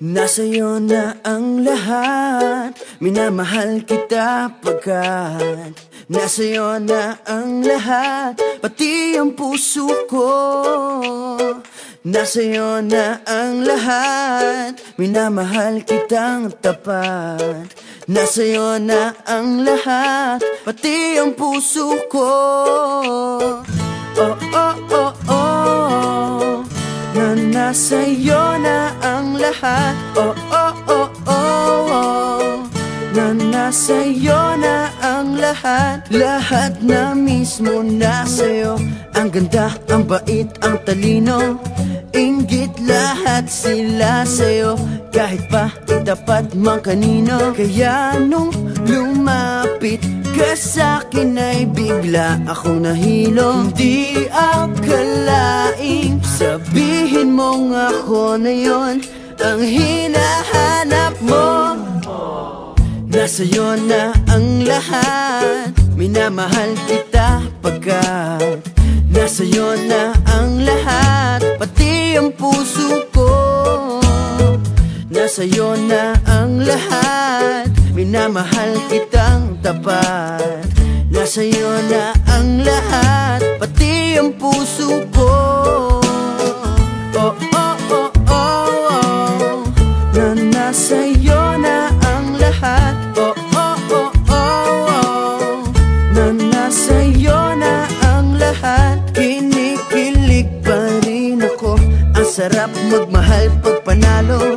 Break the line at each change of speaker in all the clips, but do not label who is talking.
Nasa'yo na ang lahat, minamahal kita pagkat nasa'yo na ang lahat, pati ang puso ko. Nasa'yo na ang lahat, minamahal kitang tapat. Nasa'yo na ang lahat, pati ang puso ko. Oh, oh, oh, oh, na nasa'yo na ang lahat. Oh, oh, oh, oh, na nasa'yo na ang lahat. Lahat na mismo nasa'yo. Ang ganda, ang bait, ang talino, inggit lahat sila sa'yo. Kahit pa itapat man kanino. Kaya nung lumapit ka sa'kin ay bigla akong nahilo. Hindi akalaing sabihin mong ako na yon ang hinahanap mo. Nasa'yo na ang lahat, minamahal kita pagkat nasa'yo na ang lahat, pati ang puso ko. Nasa'yo na ang lahat, minamahal kitang tapat. Nasa'yo na ang lahat, pati ang puso ko. Oh, oh, oh, oh, oh, na nasa'yo na ang lahat. Oh, oh, oh, oh, oh, na nasa'yo na ang lahat. Kinikilig pa rin ako, ang sarap magmahal pag panalo.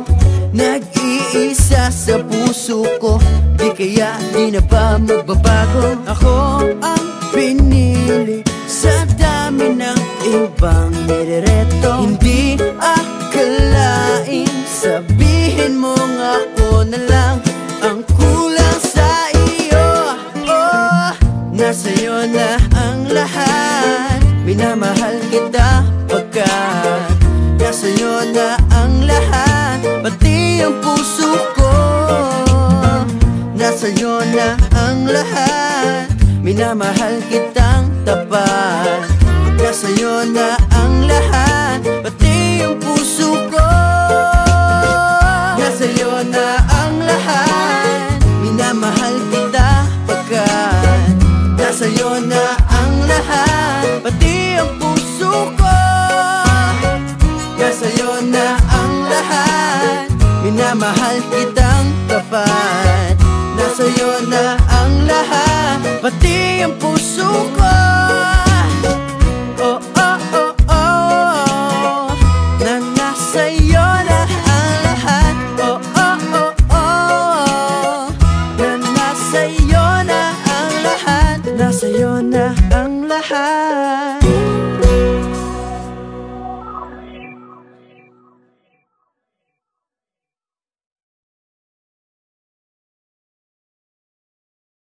Nag-iisa sa puso ko, di kaya di na ba magbabago. Ako ang pinili sa dami ng ibang nirereto. Hindi akalain sabihin mong ako na lang ang kulang sa iyo. Oh, nasa'yo na ang lahat, minamahal kita pagkat nasa'yo na ang lahat, pati ang puso ko. Nasa'yo na ang lahat, minamahal kitang tapat. Nasa'yo na ang lahat, pati ang puso ko. Nasa'yo na ang lahat, minamahal kita pagkat nasa'yo na ang lahat, pati ang puso ko. Nasa'yo na ang lahat, minamahal kitang tapat. Nasa'yo na ang lahat, pati ang puso ko. Oh, oh, oh, oh, na nasa'yo na ang lahat. Oh, oh, oh, oh, na nasa'yo na ang lahat. Nasa'yo na ang lahat.